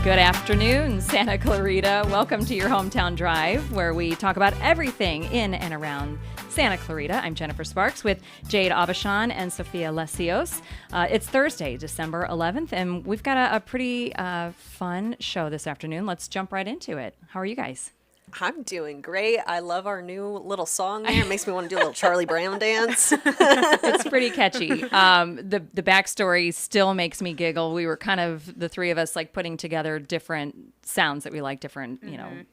Good afternoon, Santa Clarita. Welcome to your Hometown Drive, where we talk about everything in and around Santa Clarita. I'm Jennifer Sparks with Jade Abashan and Sophia Lesios. It's Thursday, December 11th, and we've got a pretty fun show this afternoon. Let's jump right into it. How are you guys? I'm doing great. I love our new little song there. It makes me want to do a little Charlie Brown dance. It's pretty catchy. The backstory still makes me giggle. We were kind of, the three of us, like putting together different sounds that we like, different,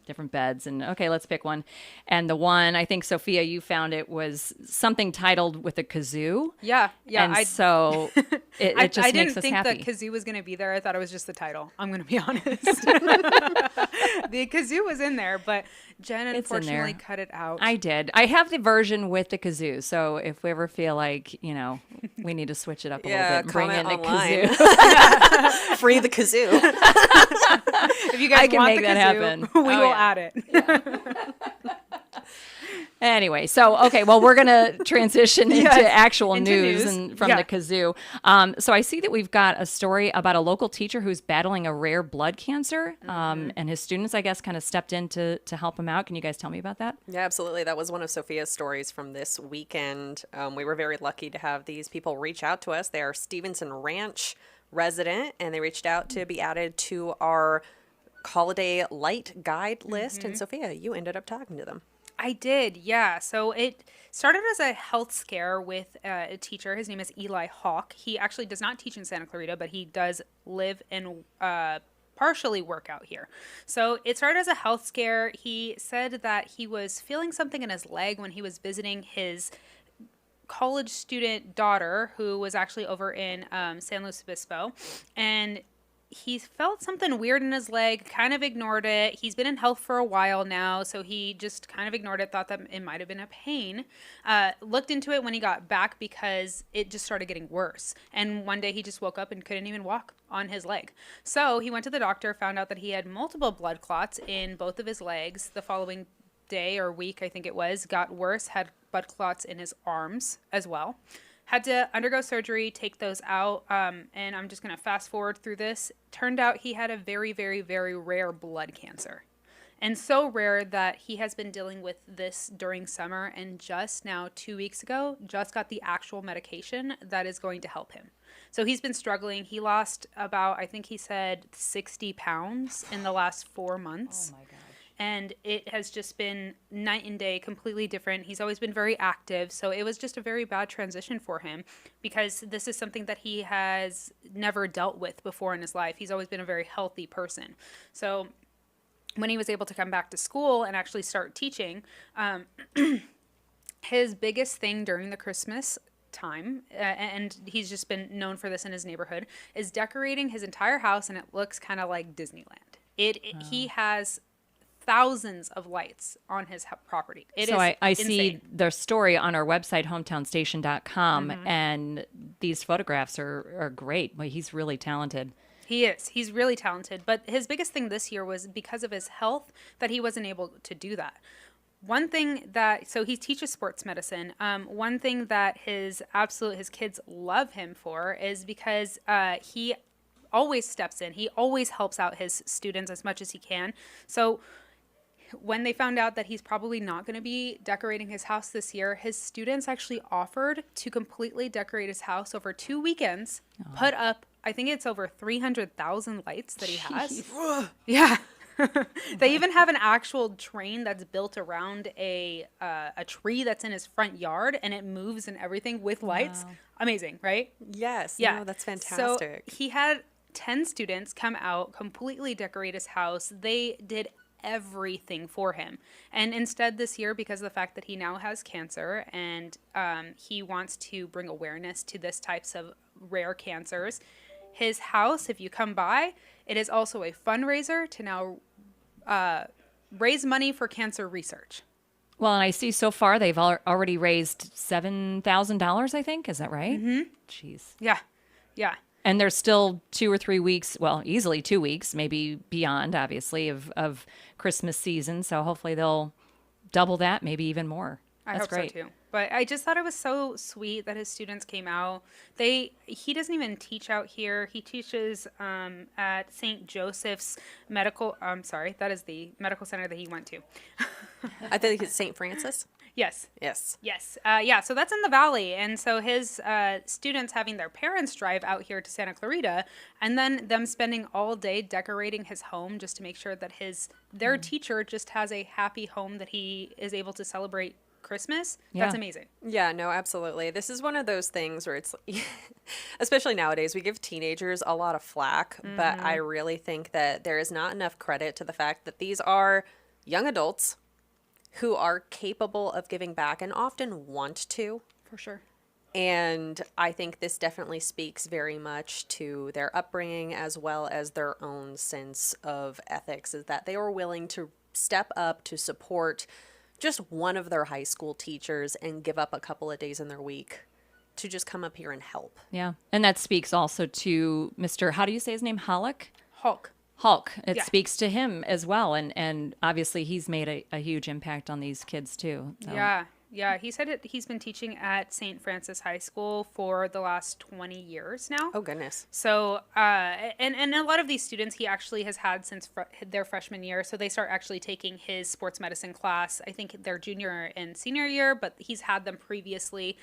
different beds. And okay, let's pick one. And the one, I think, Sophia, you found it was something titled with a kazoo. Yeah. And so it just makes us happy. I didn't think that kazoo was going to be there. I thought it was just the title. I'm going to be honest. The kazoo was in there, but Jen unfortunately cut it out. I did. I have the version with the kazoo. So if we ever feel like, we need to switch it up a little bit and bring in the kazoo. Free the kazoo. If you guys want the kazoo, happen. We will add it. Yeah. Anyway, so, okay, well, we're going to transition into actual news and from the kazoo. So I see that we've got a story about a local teacher who's battling a rare blood cancer, and his students, I guess, kind of stepped in to help him out. Can you guys tell me about that? Yeah, absolutely. That was one of Sophia's stories from this weekend. We were very lucky to have these people reach out to us. They are Stevenson Ranch resident, and they reached out to be added to our holiday light guide list. And Sophia, you ended up talking to them. I did, yeah. So it started as a health scare with a teacher. His name is Eli Hawk. He actually does not teach in Santa Clarita, but he does live and partially work out here. So it started as a health scare. He said that he was feeling something in his leg when he was visiting his college student daughter, who was actually over in San Luis Obispo. And he felt something weird in his leg, kind of ignored it. He's been in health for a while now, so he just kind of ignored it, thought that it might have been a pain. Looked into it when he got back because it just started getting worse. And one day he just woke up and couldn't even walk on his leg. So he went to the doctor, found out that he had multiple blood clots in both of his legs. The following day or week, I think it was, got worse, had blood clots in his arms as well. Had to undergo surgery, take those out, and I'm just going to fast forward through this. Turned out he had a very, very, very rare blood cancer. And so rare that he has been dealing with this during summer, and just now, 2 weeks ago, just got the actual medication that is going to help him. So he's been struggling. He lost about, I think he said, 60 pounds in the last 4 months. Oh, my God. And it has just been night and day, completely different. He's always been very active. So it was just a very bad transition for him because this is something that he has never dealt with before in his life. He's always been a very healthy person. So when he was able to come back to school and actually start teaching, his biggest thing during the Christmas time, and he's just been known for this in his neighborhood, is decorating his entire house, and it looks kind of like Disneyland. He has thousands of lights on his property. I see their story on our website, hometownstation.com, and these photographs are great. Well, he's really talented. He is. He's really talented. But his biggest thing this year was because of his health that he wasn't able to do that. One thing so he teaches sports medicine. One thing that his kids love him for is because he always steps in. He always helps out his students as much as he can. So when they found out that he's probably not going to be decorating his house this year, his students actually offered to completely decorate his house over 2 weekends, put up, I think it's over 300,000 lights that he has. Yeah. They even have an actual train that's built around a tree that's in his front yard, and it moves and everything with lights. Wow. Amazing, right? Yes. Yeah. No, that's fantastic. So he had 10 students come out, completely decorate his house. They did everything for him. And instead this year, because of the fact that he now has cancer and he wants to bring awareness to this types of rare cancers, his house, if you come by, it is also a fundraiser to now raise money for cancer research. Well, and I see so far they've already raised $7,000, I think. Is that right? Mm-hmm. Jeez. Yeah. Yeah. And there's still 2 or 3 weeks, well, easily 2 weeks, maybe beyond, obviously, of Christmas season. So hopefully they'll double that, maybe even more. I That's hope great. so too. But I just thought it was so sweet that his students came out. He doesn't even teach out here. He teaches at St. Joseph's Medical. I'm sorry, that is the medical center that he went to. I think it's St. Francis. Yes. Yes. Yes. Yeah. So that's in the valley. And so his students having their parents drive out here to Santa Clarita and then them spending all day decorating his home just to make sure that their teacher just has a happy home that he is able to celebrate Christmas. Yeah. That's amazing. Yeah, no, absolutely. This is one of those things where it's, especially nowadays, we give teenagers a lot of flack, but I really think that there is not enough credit to the fact that these are young adults who are capable of giving back and often want to. For sure. And I think this definitely speaks very much to their upbringing as well as their own sense of ethics, is that they were willing to step up to support just one of their high school teachers and give up a couple of days in their week to just come up here and help. Yeah. And that speaks also to Mr. How do you say his name? Hulk? Hulk. It Yeah. speaks to him as well. And obviously he's made a huge impact on these kids too. So. Yeah. Yeah. He said he's been teaching at St. Francis High School for the last 20 years now. Oh, goodness. So, and a lot of these students he actually has had since their freshman year. So they start actually taking his sports medicine class, I think their junior and senior year, but he's had them previously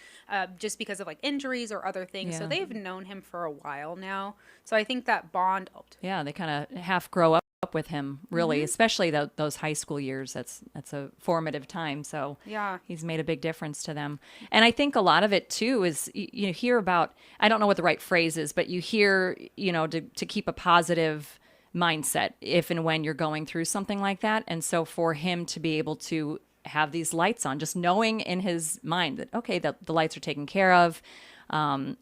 just because of like injuries or other things. So Yeah. they've known him for a while now. So I think that bond. Yeah, they kind of half grow up with him, really, especially those high school years. That's a formative time. So Yeah. he's made a big difference to them. And I think a lot of it too is you hear about, I don't know what the right phrase is, but you hear, to keep a positive mindset if and when you're going through something like that. And so for him to be able to have these lights on, just knowing in his mind that, okay, the lights are taken care of.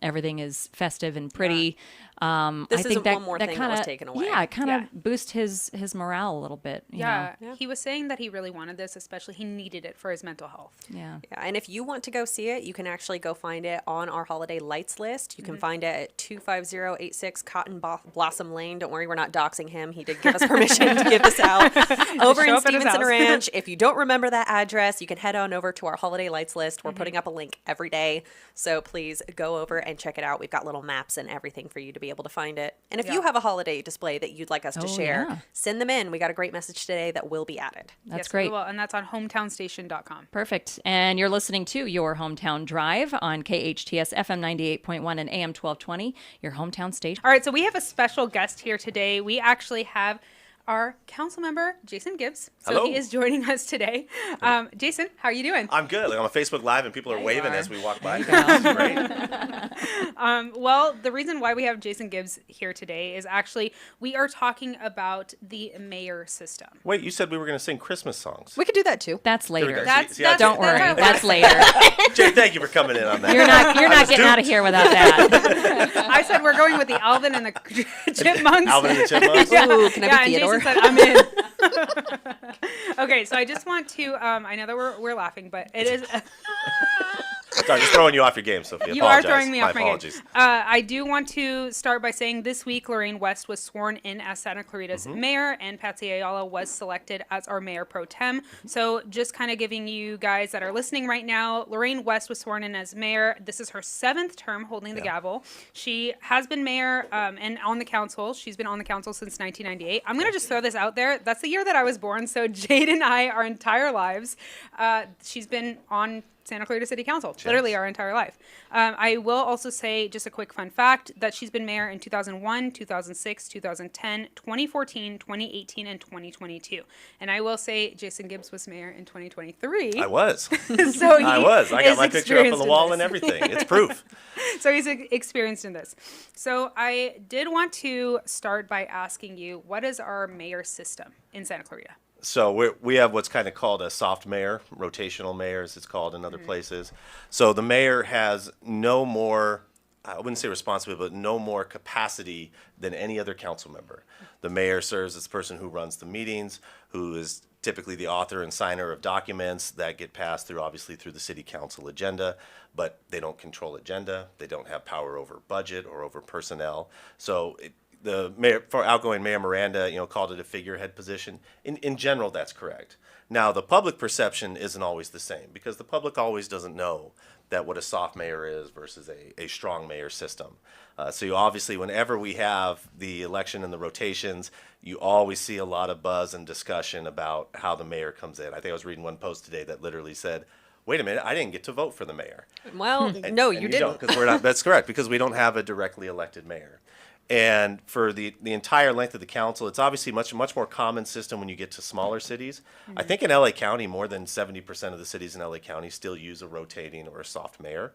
Everything is festive and pretty. This I think isn't that, one more that thing kinda, that was taken away. Yeah, it kind of Yeah. boosts his morale a little bit. You Yeah. know? He was saying that he really wanted this, especially he needed it for his mental health. Yeah. Yeah, and if you want to go see it, you can actually go find it on our holiday lights list. You can find it at 25086 Cotton Blossom Lane. Don't worry, we're not doxing him. He did give us permission to give this out. Over Show in up at his Stevenson house. Ranch. If you don't remember that address, you can head on over to our holiday lights list. We're putting up a link every day. So please go over and check it out. We've got little maps and everything for you to be able to find it. And if you Yeah. have a holiday display that you'd like us to Oh, share, yeah. send them in. We got a great message today that will be added. That's Yes, we great. will, and that's on hometownstation.com. Perfect. And you're listening to Your Hometown Drive on KHTS FM 98.1 and AM 1220, your hometown station. All right, so we have a special guest here today. We actually have our council member, Jason Gibbs. So Hello. he is joining us today. Jason, how are you doing? I'm good. Like, I'm on Facebook Live and people are There you waving are. as we walk by. There you This is great. Well, the reason why we have Jason Gibbs here today is actually we are talking about the mayor system. Wait, you said we were going to sing Christmas songs. We could do that too. That's Here we later. go. That's- See, I Don't did- worry. how it That's works. later. Jay, thank you for coming in on that. You're not was getting out of duped. here without that. I said we're going with the Alvin and the Chipmunks. Alvin and the Chipmunks? Ooh, can I be and Theodore? Jason said I'm in. Okay, so I just want to. I know that we're laughing, but it is. Sorry, just throwing you off your game, Sophia. You are Apologize. throwing me off my game. apologies. I do want to start by saying this week Lorraine West was sworn in as Santa Clarita's mayor, and Patsy Ayala was selected as our mayor pro tem. So just kind of giving you guys that are listening right now, Lorraine West was sworn in as mayor. This is her 7th term holding the gavel. She has been mayor and on the council. She's been on the council since 1998. I'm going to just throw this out there. That's the year that I was born. So Jade and I, our entire lives, she's been on Santa Clarita City Council, literally our entire life. I will also say, just a quick fun fact, that she's been mayor in 2001, 2006, 2010, 2014, 2018, and 2022. And I will say Jason Gibbs was mayor in 2023. I was. So he I was. I got is my picture up on experienced the in wall this. and everything. It's proof. So he's experienced in this. So I did want to start by asking you, what is our mayor system in Santa Clarita? So we have what's kind of called a soft mayor, rotational mayors, it's called in other places. So the mayor has no more, I wouldn't say responsibility, but no more capacity than any other council member. The mayor serves as the person who runs the meetings, who is typically the author and signer of documents that get passed through, obviously through the city council agenda, but they don't control agenda. They don't have power over budget or over personnel. So the mayor, for outgoing Mayor Miranda, called it a figurehead position. In general, that's correct. Now, the public perception isn't always the same because the public always doesn't know that what a soft mayor is versus a strong mayor system. So you obviously, whenever we have the election and the rotations, you always see a lot of buzz and discussion about how the mayor comes in. I think I was reading one post today that literally said, wait a minute, I didn't get to vote for the mayor. Well, no, you didn't. Because we're not. That's correct, because we don't have a directly elected mayor. And for the entire length of the council, it's obviously much more common system when you get to smaller cities. Mm-hmm. I think in LA County, more than 70% of the cities in LA County still use a rotating or a soft mayor.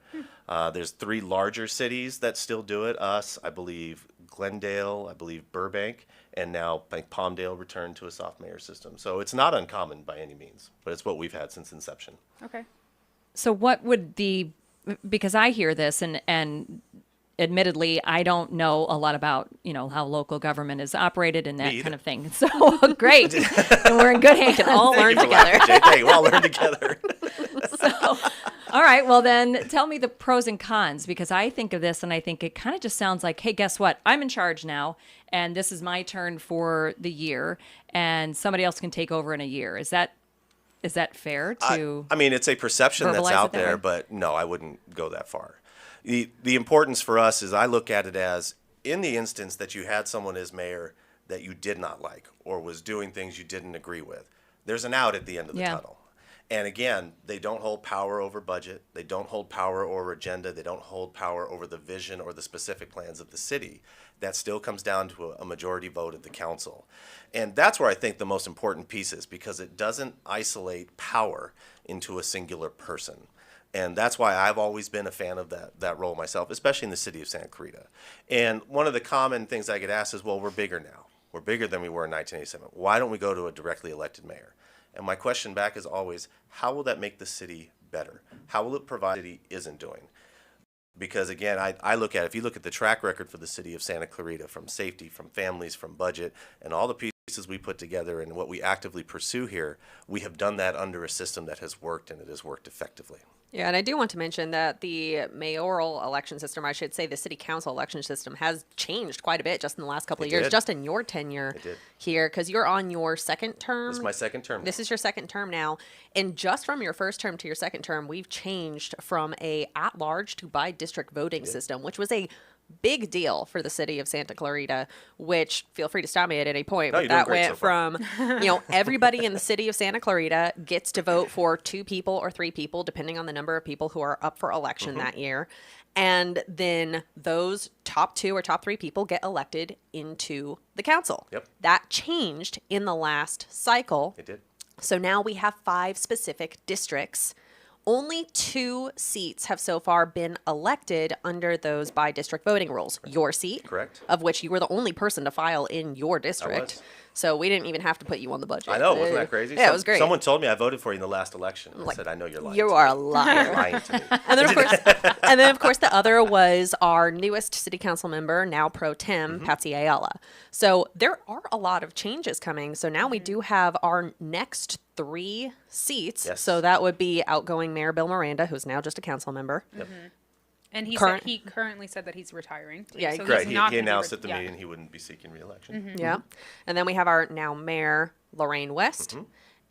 There's 3 larger cities that still do it. Us, I believe Glendale, I believe Burbank, and now I think Palmdale returned to a soft mayor system. So it's not uncommon by any means, but it's what we've had since inception. Okay. So what would because I hear this and admittedly, I don't know a lot about, how local government is operated and that kind of thing. So great. And we're in good hands. We can all learn together. We'll all learn together. So, all right. Well, then tell me the pros and cons, because I think of this and I think it kind of just sounds like, hey, guess what? I'm in charge now and this is my turn for the year and somebody else can take over in a year. Is that fair to I mean, it's a perception that's out that there, way? but no, I wouldn't go that far. The importance for us is I look at it as in the instance that you had someone as mayor that you did not like or was doing things you didn't agree with, there's an out at the end of the tunnel. And again, they don't hold power over budget. They don't hold power over agenda. They don't hold power over the vision or the specific plans of the city. That still comes down to a majority vote of the council. And that's where I think the most important piece is, because it doesn't isolate power into a singular person. And that's why I've always been a fan of that role myself, especially in the city of Santa Clarita. And one of the common things I get asked is, well, we're bigger now. We're bigger than we were in 1987. Why don't we go to a directly elected mayor? And my question back is always, how will that make the city better? How will it provide what the city isn't doing? Because again, I look at it, if you look at the track record for the city of Santa Clarita, from safety, from families, from budget, and all the pieces we put together and what we actively pursue here, we have done that under a system that has worked, and it has worked effectively. Yeah, and I do want to mention that the mayoral election system, I should say the city council election system, has changed quite a bit just in the last couple of years, just in your tenure here, because you're on your second term. This is my second term. This is your second term now. And just from your first term to your second term, we've changed from a at-large to by-district voting system, which was a big deal for the city of Santa Clarita, which, feel free to stop me at any point, but that went from, everybody in the city of Santa Clarita gets to vote for 2 people or 3 people, depending on the number of people who are up for election that year. And then those top 2 or top 3 people get elected into the council. Yep. That changed in the last cycle. It did. So now we have 5 specific districts. Only 2 seats have so far been elected under those by district voting rules. Your seat, Correct. of which you were the only person to file in your I district. was. So we didn't even have to put you on the budget. I know, wasn't that crazy? Yeah, it was great. Someone told me I voted for you in the last election. I said, I know you're lying. You to are me. a liar. You're lying to me. And then of course, the other was our newest city council member, now pro tem, Patsy Ayala. So there are a lot of changes coming. So now we do have our next 3 seats. Yes. So that would be outgoing Mayor Bill Miranda, who's now just a council member. Yep. And he currently said that he's retiring. Yeah, so Right, he's not he gonna be announced at the yeah. meeting he wouldn't be seeking re-election. Mm-hmm. Yeah. And then we have our now Mayor Lorraine West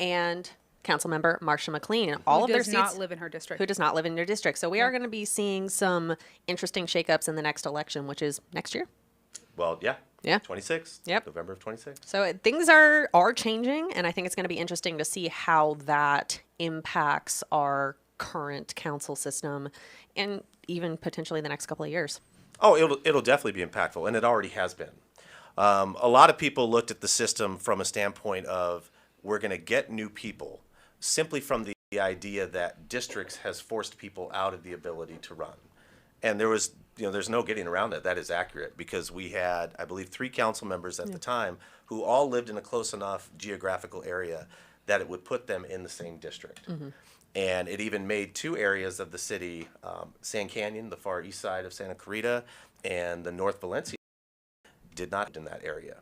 and council member Marcia McLean. And all Who of their does not seats live in her district. who does not live in their district. So we are going to be seeing some interesting shakeups in the next election, which is next year. Well, yeah. Yeah. 26. Yep. November of 26. So things are changing, and I think it's going to be interesting to see how that impacts our current council system and even potentially the next couple of years. Oh, it'll definitely be impactful, and it already has been. A lot of people looked at the system from a standpoint of we're going to get new people simply from the idea that districts has forced people out of the ability to run. And there was, there's no getting around that. That is accurate, because we had, I believe, 3 council members at the time who all lived in a close enough geographical area that it would put them in the same district. And it even made 2 areas of the city, San Canyon, the far east side of Santa Clarita, and the North Valencia, did not in that area.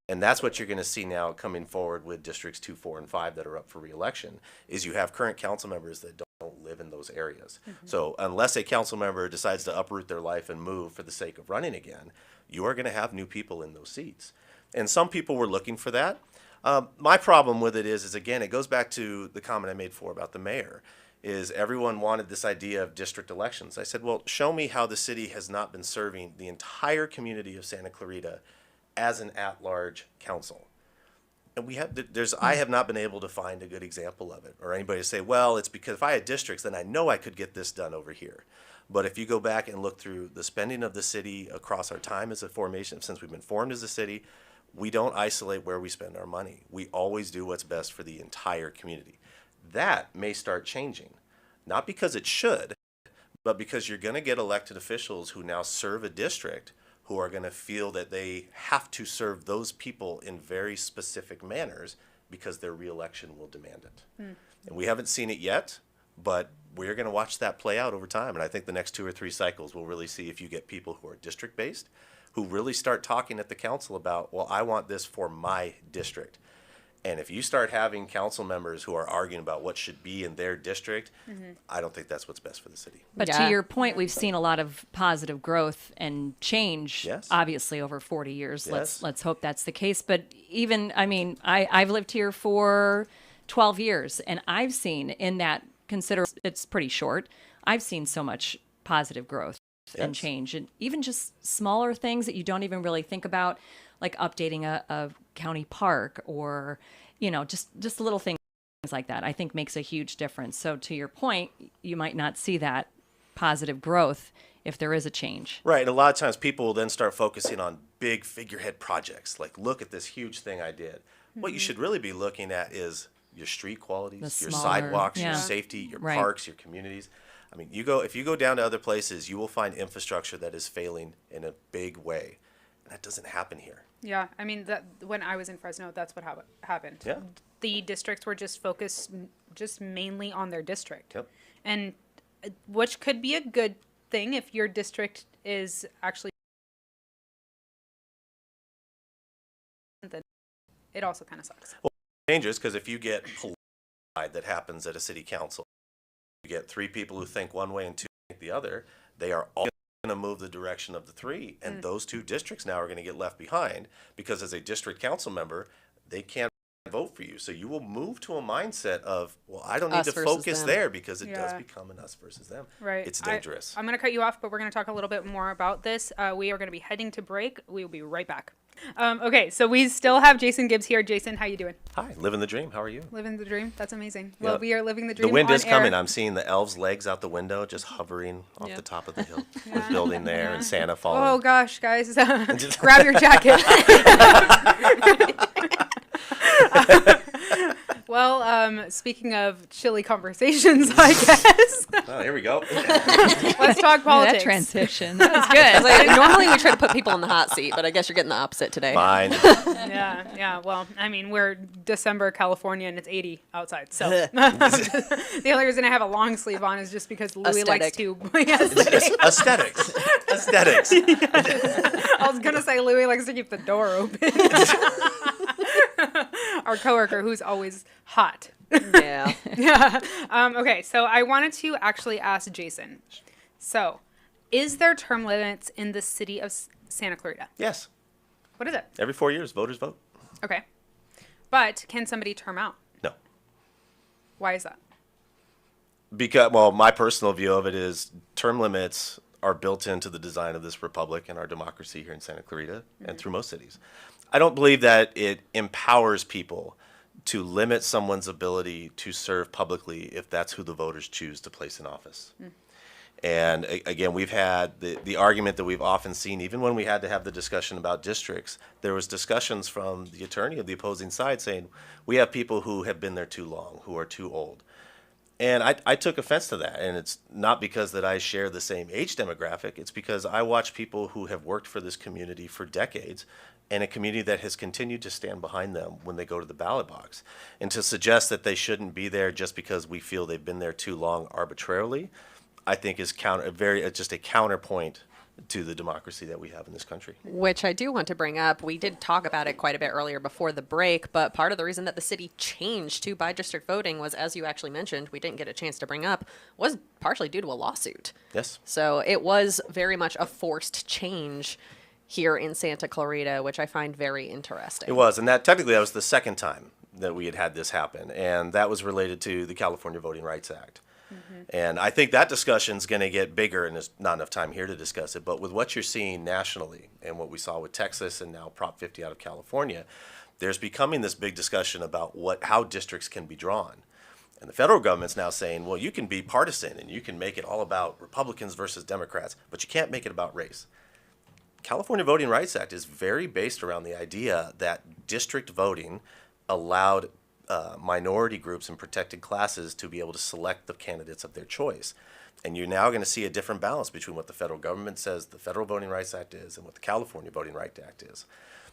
And that's what you're going to see now coming forward with districts 2, 4, and 5 that are up for re-election, is you have current council members that don't live in those areas. So unless a council member decides to uproot their life and move for the sake of running again, you are going to have new people in those seats. And some people were looking for that. My problem with it is again, it goes back to the comment I made before about the mayor, is everyone wanted this idea of district elections. I said, well, show me how the city has not been serving the entire community of Santa Clarita as an at-large council. And I have not been able to find a good example of it, or anybody to say, well, it's because if I had districts, then I know I could get this done over here. But if you go back and look through the spending of the city across our time as a formation, since we've been formed as a city, we don't isolate where we spend our money. We always do what's best for the entire community. That may start changing, not because it should, but because you're going to get elected officials who now serve a district who are going to feel that they have to serve those people in very specific manners because their reelection will demand it. And we haven't seen it yet, but we're going to watch that play out over time. And I think the next 2 or 3 cycles we'll really see if you get people who are district-based who really start talking at the council about, well, I want this for my district. And if you start having council members who are arguing about what should be in their district, I don't think that's what's best for the city. But Yeah. to your point, we've seen a lot of positive growth and change, Yes. obviously, over 40 years. Yes. Let's hope that's the case. But even, I mean, I've lived here for 12 years, and I've seen in that, consider it's pretty short, I've seen so much positive growth and Yes. change. And even just smaller things that you don't even really think about, like updating a county park or, just little things like that, I think makes a huge difference. So to your point, you might not see that positive growth if there is a change. Right, and a lot of times people will then start focusing on big figurehead projects, like look at this huge thing I did. What you should really be looking at is your street qualities, The your smaller, sidewalks, yeah. your safety, your Right. parks, your communities. I mean, if you go down to other places, you will find infrastructure that is failing in a big way. And that doesn't happen here. Yeah, I mean, when I was in Fresno, that's what happened. Yeah. The districts were just focused just mainly on their district. Yep. And which could be a good thing if your district is actually, then it also kind of sucks. Dangerous, because if you get polite that happens at a city council, you get 3 people who think one way and 2 think the other, they are all going to move the direction of the 3, and those 2 districts now are going to get left behind because as a district council member, they can't vote for you. So you will move to a mindset of, well, I don't need Us to versus focus them. there because it does Yeah. become an us versus them. Right. It's dangerous. I'm going to cut you off, but we're going to talk a little bit more about this. We are going to be heading to break. We will be right back. Okay, so we still have Jason Gibbs here. Jason, how you doing? Hi, living the dream. How are you? Living the dream. That's amazing. Yeah. Well, we are living the dream. The wind on is air. coming. I'm seeing the elves' legs out the window just hovering off Yeah. the top of the hill. The building there and Santa falling. Oh gosh, guys, grab your jacket. Well, speaking of chilly conversations, I guess Oh, here we go. let's talk That politics. transition. That was good. Like, normally we try to put people in the hot seat, but I guess you're getting the opposite today. Fine. Yeah. Well, I mean, we're December, California, and it's 80 outside. So the only reason I have a long sleeve on is just because Louis likes to. Yes. Aesthetics. Aesthetics. I was gonna say Louis likes to keep the door open. Our coworker, who's always hot. Yeah. Yeah. Okay, so I wanted to actually ask Jason. So, is there term limits in the city of Santa Clarita? Yes. What is it? Every 4 years, voters vote. Okay. But can somebody term out? No. Why is that? Because, well, my personal view of it is term limits are built into the design of this republic and our democracy here in Santa Clarita and through most cities. I don't believe that it empowers people to limit someone's ability to serve publicly if that's who the voters choose to place in office. And again, we've had the argument that we've often seen, even when we had to have the discussion about districts, there was discussions from the attorney of the opposing side saying, we have people who have been there too long, who are too old. And I took offense to that, and it's not because that I share the same age demographic, it's because I watch people who have worked for this community for decades, and a community that has continued to stand behind them when they go to the ballot box. And to suggest that they shouldn't be there just because we feel they've been there too long arbitrarily, I think is just a counterpoint to the democracy that we have in this country. Which I do want to bring up. We did talk about it quite a bit earlier before the break, but part of the reason that the city changed to by district voting was, as you actually mentioned, we didn't get a chance to bring up, was partially due to a lawsuit. Yes. So it was very much a forced change here in Santa Clarita, which I find very interesting. It was, and that was the second time that we had this happen, and that was related to the California Voting Rights Act. And I think that discussion's going to get bigger, and there's not enough time here to discuss it, but with what you're seeing nationally and what we saw with Texas and now Prop 50 out of California, there's becoming this big discussion about how districts can be drawn. And the federal government's now saying, well, you can be partisan and you can make it all about Republicans versus Democrats, but you can't make it about race. California Voting Rights Act is very based around the idea that district voting allowed minority groups and protected classes to be able to select the candidates of their choice. And you're now going to see a different balance between what the federal government says the Federal Voting Rights Act is and what the California Voting Rights Act is.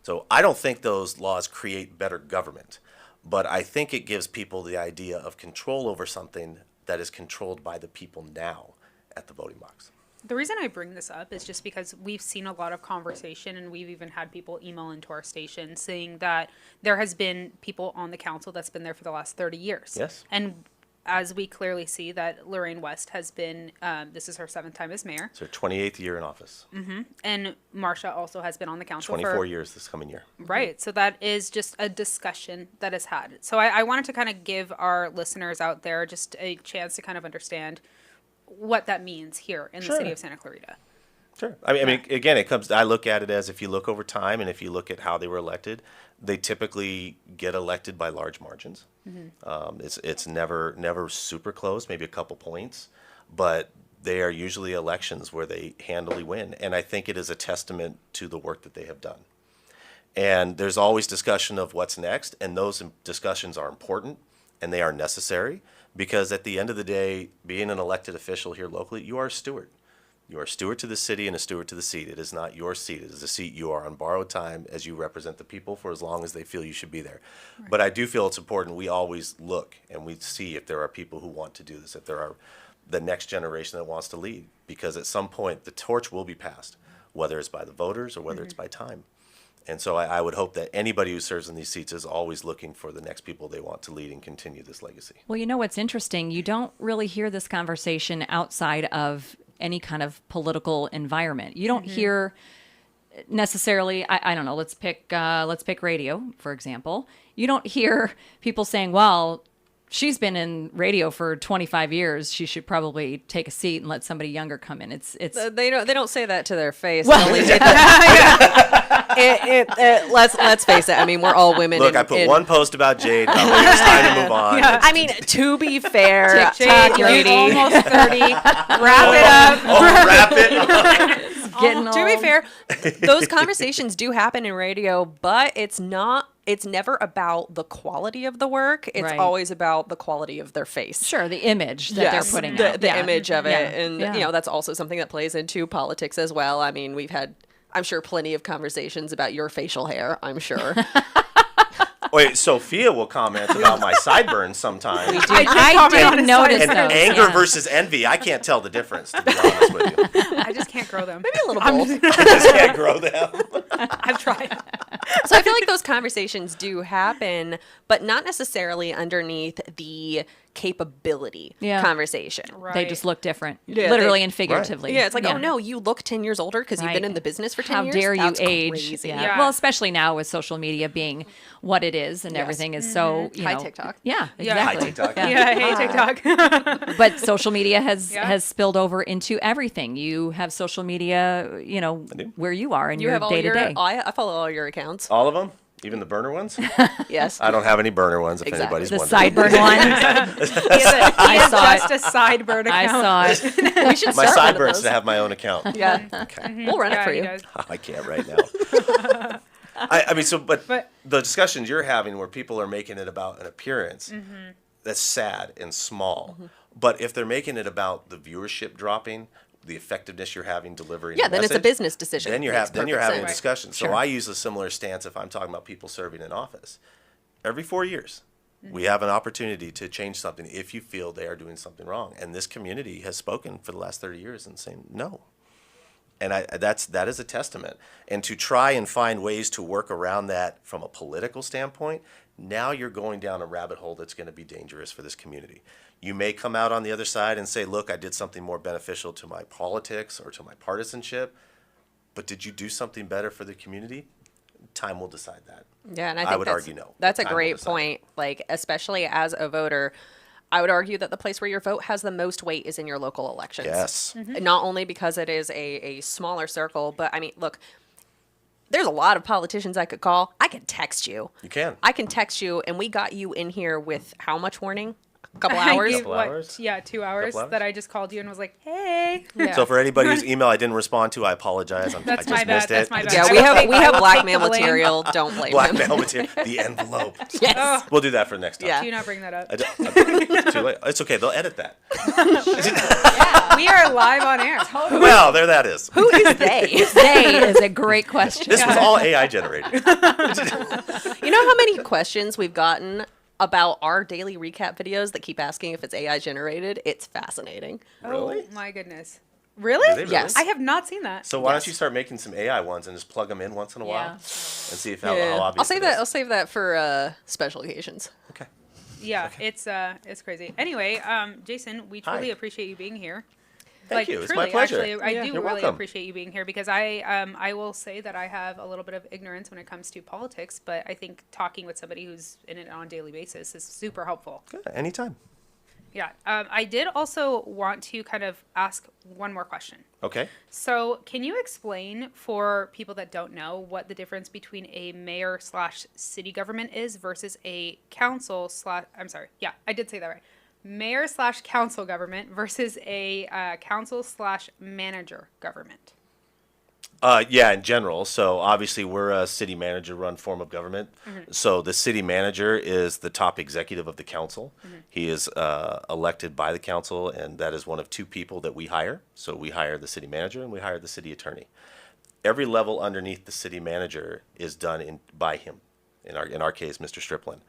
So I don't think those laws create better government, but I think it gives people the idea of control over something that is controlled by the people now at the voting box. The reason I bring this up is just because we've seen a lot of conversation, and we've even had people email into our station saying that there has been people on the council that's been there for the last 30 years. Yes. And as we clearly see that Lorraine West has been, this is her 7th time as mayor. It's her 28th year in office. And Marcia also has been on the council 24 years this coming year. Right. So that is just a discussion that is had. So I wanted to kind of give our listeners out there just a chance to kind of understand what that means here in the city of Santa Clarita. Sure. I mean, again, I look at it as if you look over time and if you look at how they were elected, they typically get elected by large margins. It's never super close, maybe a couple points, but they are usually elections where they handily win. And I think it is a testament to the work that they have done. And there's always discussion of what's next, and those discussions are important and they are necessary because at the end of the day, being an elected official here locally, you are a steward. You are a steward to the city and a steward to the seat. It is not your seat. It is a seat you are on borrowed time as you represent the people for as long as they feel you should be there. Right. But I do feel it's important we always look and we see if there are people who want to do this, if there are the next generation that wants to lead. Because at some point, the torch will be passed, whether it's by the voters or whether it's by time. And so I would hope that anybody who serves in these seats is always looking for the next people they want to lead and continue this legacy. Well, you know what's interesting? You don't really hear this conversation outside of any kind of political environment. You don't hear necessarily, I don't know, let's pick radio, for example. You don't hear people saying, well, she's been in radio for 25 years. She should probably take a seat and let somebody younger come in. It's they don't say that to their face. Well, Let's face it. I mean, we're all women. Look, I put one post about Jade. It's time to move on. Yeah. I mean, to be fair, Jade, you're lady. almost 30. Wrap it up. Wrap it. To be fair, those conversations do happen in radio, but it's never about the quality of the work. It's always about the quality of their face. Sure, the image that they're putting out. The image of it. And, that's also something that plays into politics as well. I mean, we've had, I'm sure, plenty of conversations about your facial hair, I'm sure. Wait, Sophia will comment about my sideburns sometimes. I didn't notice And those. anger versus envy, I can't tell the difference, to be honest with you. I just can't grow them. Maybe a little both. I just can't grow them. I've tried. So I feel like those conversations do happen, but not necessarily underneath the capability conversation. Right. They just look different, Yeah, literally and figuratively. Yeah, it's like, oh no, you look 10 years older because you've been in the business for 10 How years? dare you That's age? crazy. Yeah. Well, especially now with social media being what it is and everything is so, Hi, TikTok. Yeah, Yeah. exactly. Hi, TikTok. Yeah, hey, TikTok. But social media has spilled over into everything. You have social media, where you are in You your have all day to day. I follow all your accounts. All of them? Even the burner ones? Yes. I don't have any burner ones, if Exactly. anybody's The wondering. sideburn one. I saw just a sideburn account. I saw it. We should My start one of sideburns those. to have my own account. Yeah. Okay. We'll run it for he you. does. I can't right now. I mean, but the discussions you're having where people are making it about an appearance, that's sad and small. But if they're making it about the viewership dropping, the effectiveness you're having delivering Yeah, the then it's a message, business decision. Then you're Makes having perfect a sense. discussion. So Sure. I use a similar stance if I'm talking about people serving in office. Every 4 years, we have an opportunity to change something if you feel they are doing something wrong. And this community has spoken for the last 30 years and saying no. And that is a testament. And to try and find ways to work around that from a political standpoint, now you're going down a rabbit hole that's going to be dangerous for this community. You may come out on the other side and say, look, I did something more beneficial to my politics or to my partisanship, but did you do something better for the community? Time will decide that. Yeah, and I think would argue no. That's a Time will great decide. point. Like, especially as a voter, I would argue that the place where your vote has the most weight is in your local elections. Yes. Not only because it is a smaller circle, but I mean, look, there's a lot of politicians I could call. I could text you. You can. I can text you, and we got you in here with how much warning? A couple I hours? gave, Couple what, hours? Yeah, 2 hours, Couple hours? that I just called you and was like, hey. Yeah. So for anybody whose email I didn't respond to, I apologize. I That's just my bad. missed That's it. my bad. Yeah, I we will have take- we I have will take blackmail the blame. material. Don't blame him. Blackmail material. The envelope. Yes. We'll do that for next time. Yeah. Do not bring that up. It's too late. It's okay. They'll edit that. We are live on air. Well, there that is. Who is they? They is a great question. This was all AI generated. You know how many questions we've gotten about our daily recap videos that keep asking if it's AI generated? It's fascinating. Really? Oh my goodness. Really? Do they really? Yes. I have not seen that. So why don't Yes. you start making some AI ones and just plug them in once in a while Yeah. and see if how Yeah. obvious I'll save it that. is. I'll save that for special occasions. Okay. Yeah, it's crazy. Anyway, Jason, we truly Hi. appreciate you being here. Thank you. It's truly, my pleasure. Actually, I do You're really welcome. appreciate you being here because I will say that I have a little bit of ignorance when it comes to politics, but I think talking with somebody who's in it on a daily basis is super helpful. Good. Anytime. Yeah. I did also want to kind of ask one more question. Okay. So, can you explain for people that don't know what the difference between a mayor/city government is versus a council slash? I'm sorry. Yeah, I did say that right. Mayor/council government versus a council/manager government. Yeah, in general. So obviously we're a city manager run form of government. So the city manager is the top executive of the council. He is elected by the council, and that is one of two people that we hire. So we hire the city manager and we hire the city attorney. Every level underneath the city manager is done by him. In our case, Mr. Striplin.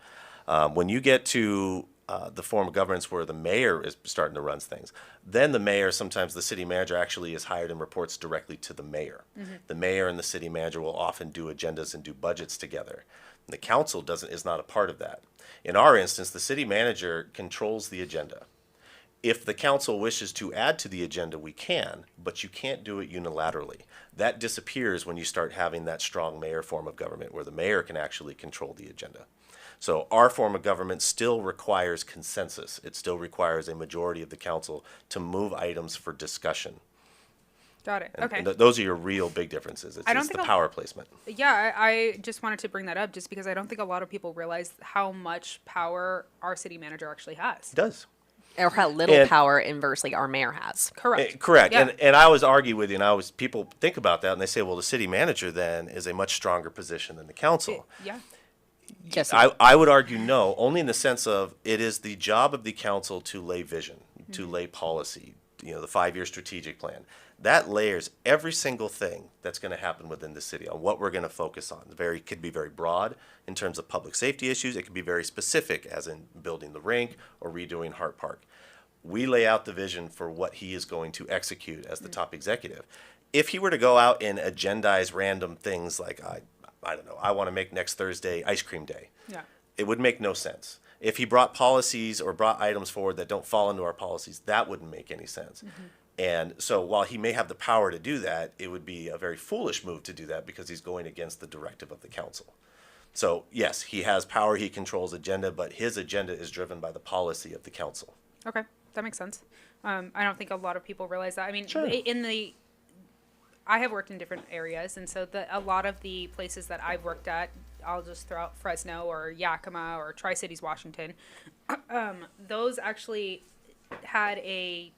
When you get to the form of governance where the mayor is starting to run things, then the mayor, sometimes the city manager actually is hired and reports directly to the mayor. The mayor and the city manager will often do agendas and do budgets together. And the council is not a part of that. In our instance, the city manager controls the agenda. If the council wishes to add to the agenda, we can, but you can't do it unilaterally. That disappears when you start having that strong mayor form of government where the mayor can actually control the agenda. So our form of government still requires consensus. It still requires a majority of the council to move items for discussion. Got it. And, Okay. those are your real big differences. It's, I don't it's the think power placement. Yeah, I just wanted to bring that up just because I don't think a lot of people realize how much power our city manager actually has. It does. Or how little And- power inversely our mayor has. Correct. Correct. Yeah. And I always argue with you, and people think about that and they say, well, the city manager then is a much stronger position than the council. Yeah. Yes. I would argue no, only in the sense of it is the job of the council to lay vision, to lay policy, the 5-year strategic plan. That layers every single thing that's going to happen within the city on what we're going to focus on. Could be very broad in terms of public safety issues. It could be very specific, as in building the rink or redoing Hart Park. We lay out the vision for what he is going to execute as the top executive. If he were to go out and agendize random things like, I don't know, I want to make next Thursday ice cream day. Yeah. It would make no sense. If he brought policies or brought items forward that don't fall into our policies, that wouldn't make any sense. And so while he may have the power to do that, it would be a very foolish move to do that because he's going against the directive of the council. So yes, he has power, he controls agenda, but his agenda is driven by the policy of the council. Okay, that makes sense. I don't think a lot of people realize that. I mean, Sure. I have worked in different areas, and so a lot of the places that I've worked at, I'll just throw out Fresno or Yakima or Tri-Cities, Washington. Those actually had a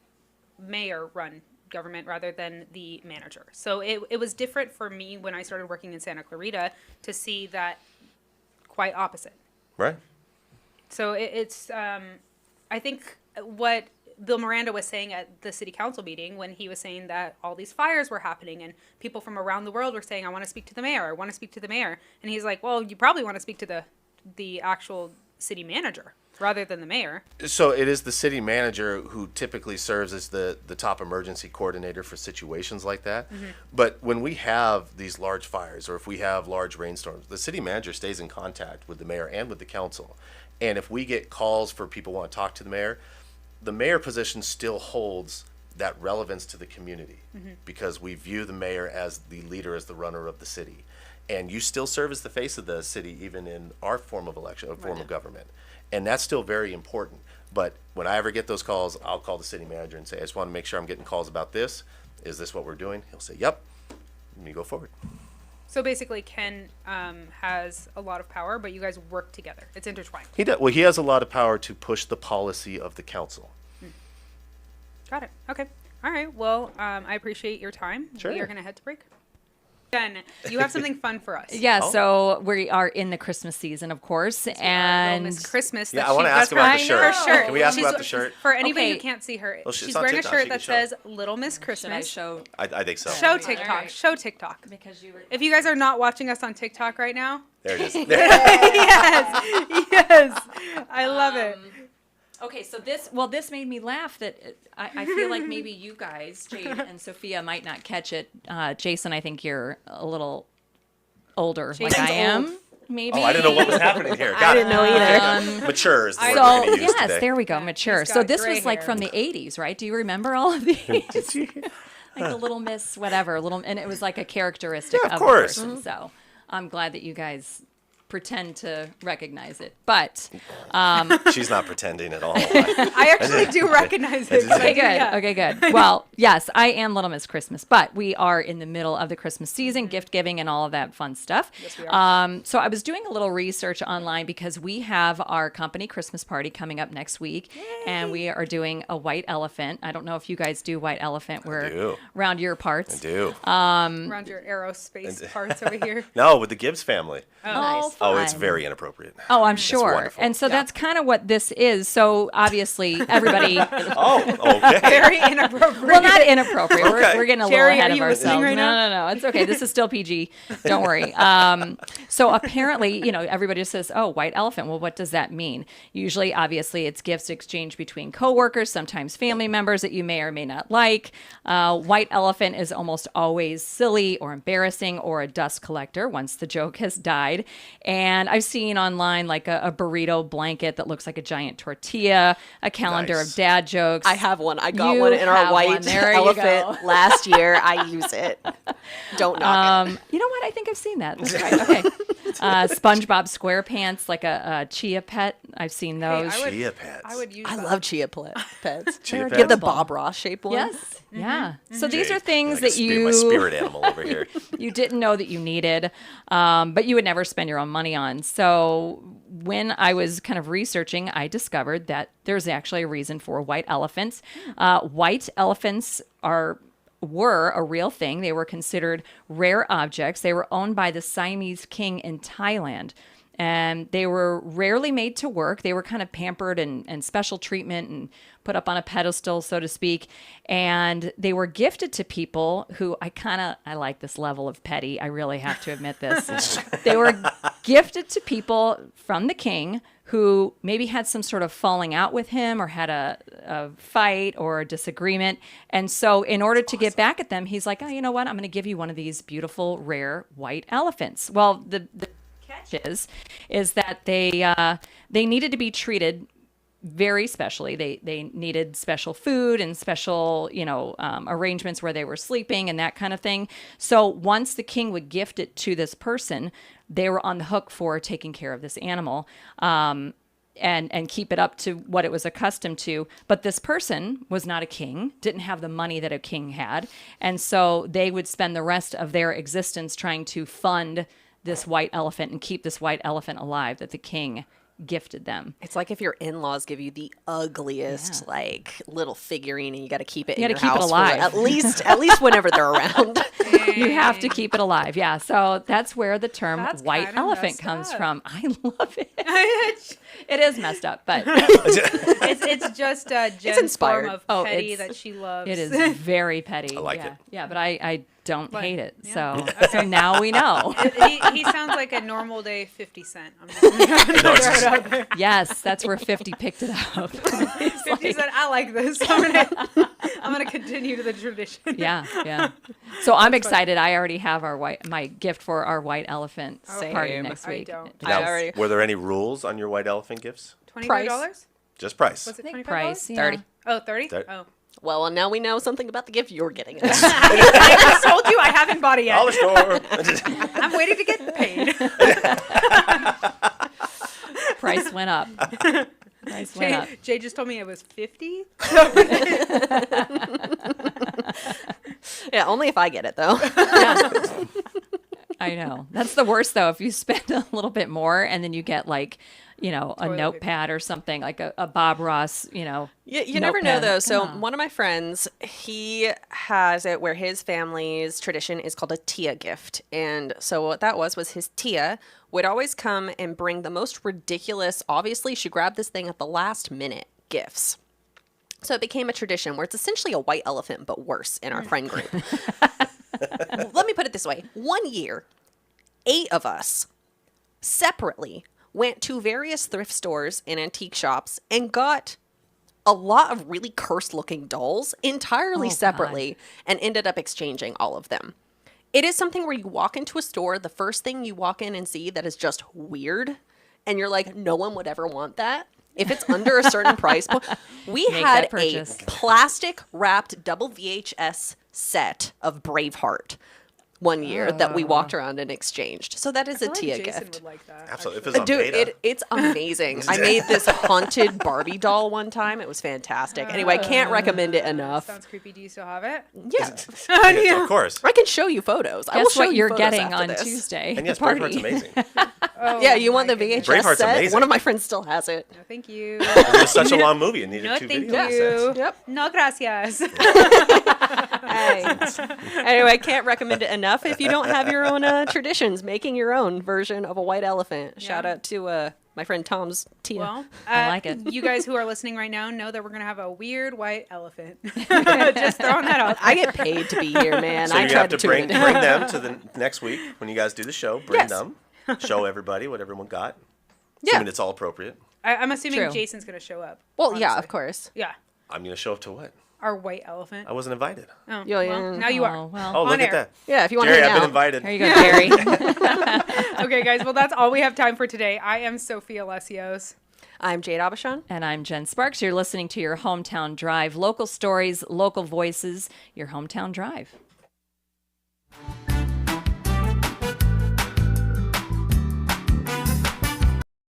mayor-run government rather than the manager. So it was different for me when I started working in Santa Clarita to see that quite opposite. Right? So it's, I think what Bill Miranda was saying at the city council meeting when he was saying that all these fires were happening and people from around the world were saying, I want to speak to the mayor, I want to speak to the mayor. And he's like, well, you probably want to speak to the actual city manager rather than the mayor. So it is the city manager who typically serves as the top emergency coordinator for situations like that. But when we have these large fires or if we have large rainstorms, the city manager stays in contact with the mayor and with the council. And if we get calls for people who want to talk to the mayor position still holds that relevance to the community, because we view the mayor as the leader, as the runner of the city. And you still serve as the face of the city, even in our form of election, or form of government. And that's still very important. But when I ever get those calls, I'll call the city manager and say, I just want to make sure I'm getting calls about this. Is this what we're doing? He'll say, yep. And you go forward. So basically, Ken has a lot of power, but you guys work together. It's intertwined. He does. Well, he has a lot of power to push the policy of the council. Got it. Okay. All right. Well, I appreciate your time. Sure. We are going to head to break. Jen, you have something fun for us. Yeah, so we are in the Christmas season, of course, and Miss Christmas. Yeah, that I want to she- ask that's about the her- shirt. Her shirt. Can we ask She's- about the shirt? For anybody Okay. who can't see her, Well, it's she's on wearing a TikTok, shirt she that can show it. says "Little Miss should I Christmas." show? I think so. Show TikTok. Alright. Show TikTok. Because you were. If you guys are not watching us on TikTok right now, There it is. There. yes, I love it. Okay, so this made me laugh that I feel like maybe you guys, Jade and Sophia, might not catch it. Jason, I think you're a little older, like Jason's I am. Maybe. Oh, I didn't know what was happening here. Got I didn't know either. Mature is the word So we're going to use yes, today. there we go, mature. he's So got this gray was like hair. from the '80s, right? Do you remember all of these? Like the Little Miss, whatever, and it was like a characteristic Yeah, of of course. the person. So I'm glad that you guys pretend to recognize it, but She's not pretending at all. I actually do recognize it. okay, good. Yeah. Okay, good. Well, yes, I am Little Miss Christmas, but we are in the middle of the Christmas season, gift giving, and all of that fun stuff. Yes, we are. So I was doing a little research online because we have our company Christmas party coming up next week, and we are doing a white elephant. I don't know if you guys do white elephant. We're do. around your parts. I do. Around your aerospace parts over here. No, with the Gibbs family. Oh, Oh, it's fun. very inappropriate. Oh, I'm sure. wonderful. And so that's kind of what this is. So obviously, everybody. Oh, okay. Very inappropriate. Well, not inappropriate. Okay. We're getting a Jerry, little ahead are of you listening ourselves. right now? No. It's okay. This is still PG. Don't worry. So apparently, everybody just says, "Oh, white elephant." Well, what does that mean? Usually, obviously, it's gifts exchanged between coworkers, sometimes family members that you may or may not like. White elephant is almost always silly or embarrassing or a dust collector once the joke has died. And I've seen online like a burrito blanket that looks like a giant tortilla, a calendar Nice. of dad jokes. I have one. I got You one in our have white one. There you elephant go. last year. I use it. Don't knock it. You know what? I think I've seen that. That's right. Okay. SpongeBob SquarePants, like a chia pet. I've seen those. I would- Chia pets. I would use I that. love pets. Chia They're Get the pets. Bob Ross shaped one. Yes. Yeah. So these Jade, are things like that you my spirit animal over here. you didn't know that you needed, but you would never spend your own money on. So when I was kind of researching, I discovered that there's actually a reason for white elephants. White elephants were a real thing. They were considered rare objects. They were owned by the Siamese king in Thailand. And they were rarely made to work. They were kind of pampered and special treatment and put up on a pedestal, so to speak. And they were gifted to people who I like this level of petty. I really have to admit this. They were gifted to people from the king who maybe had some sort of falling out with him or had a fight or a disagreement. And so in order to get back at them, he's like, oh, you know what? I'm going to give you one of these beautiful, rare white elephants. Well, the catch is that they needed to be treated very specially. They needed special food and special, arrangements where they were sleeping and that kind of thing. So once the king would gift it to this person, they were on the hook for taking care of this animal and keep it up to what it was accustomed to. But this person was not a king, didn't have the money that a king had. And so they would spend the rest of their existence trying to fund this white elephant and keep this white elephant alive that the king gifted them. It's like if your in-laws give you the ugliest little figurine and you got to keep it You in gotta your keep it house alive. at least whenever they're around. You have to keep it alive. Yeah. So that's where the term That's white kinda elephant messed comes up. from. I love it. It is messed up, but It's just Jen's inspired. form of Oh, petty it's- that she loves. it is very petty. I like yeah. it. Yeah, but I don't hate it. yeah. So now we know. he sounds like a normal day 50 Cent. I'm just gonna throw it out there. Yes, that's where 50 picked it up. It's 50 like- Cent, I like this. I'm gonna continue to the tradition. yeah. So I'm excited. I already have my gift for our white elephant party Same. next I week. don't. I already- Were there any rules on your white elephant gifts? $25? Just price. Was it I think $25? price. Yeah. 30. Oh, 30? Thir- Oh. Well, and now we know something about the gift you're getting. I just told you I haven't bought it yet. Dollar store. I'm waiting to get paid. Price went up. Price went up. Jay just told me it was 50. Yeah, only if I get it, though. I know. That's the worst, though, if you spend a little bit more and then you get like, a Toilet notepad or something, like a Bob Ross, You never know, notepad. though. So Come on. one of my friends, he has it where his family's tradition is called a tia gift. And so what that was his tia would always come and bring the most ridiculous, obviously she grabbed this thing at the last minute, gifts. So it became a tradition where it's essentially a white elephant, but worse in our friend group. Let me put it this way. One year, 8 of us separately went to various thrift stores and antique shops and got a lot of really cursed looking dolls entirely Oh, separately and ended up exchanging all of them. It is something where you walk into a store, the first thing you walk in and see that is just weird, and you're like, no one would ever want that. If it's under a certain price point, we Make had that a purchase. plastic wrapped double VHS set of Braveheart one year that we walked around and exchanged. So that is a I feel Tia like Jason gift. would like that. Absolutely. If actually. it's on Dude, beta. it's amazing. I made this haunted Barbie doll one time. It was fantastic. Anyway, I can't recommend it enough. Sounds creepy. Do you still have it? Yeah. Yes, of course. I can show you photos. I will Guess show what you you're photos getting after on this. Tuesday? And yes, the party. Braveheart's amazing. Oh, Yeah, you want my the VHS goodness. Braveheart's set? amazing. One of my friends still has it. No, thank you. It was such a long movie. It needed No, 2 thank video you. cassettes. Yep. No, gracias. Hey. Anyway, I can't recommend it enough if you don't have your own traditions, making your own version of a white elephant. Shout Yeah. out to my friend Tom's Tia. Well, I like it. You guys who are listening right now know that we're going to have a weird white elephant. Just throwing that out. I get paid to be here, man. So I you try have to tune bring in. them to the next week when you guys do the show. Bring Yes. them. Show everybody what everyone got. Yeah. Assuming it's all appropriate. I'm assuming True. Jason's going to show up. Well, yeah, honestly. of course. Yeah. I'm going to show up to what? Our white elephant. I wasn't invited. Oh, Yeah, well, yeah. now you Oh, are. well. Oh, On look air. at that. Yeah, if you want to Jerry, hang I've been out. invited. There you go, Jerry. Okay, guys. Well, that's all we have time for today. I am Sophia Lesios. I'm Jade Abishon. And I'm Jen Sparks. You're listening to your Hometown Drive. Local stories, local voices, your Hometown Drive.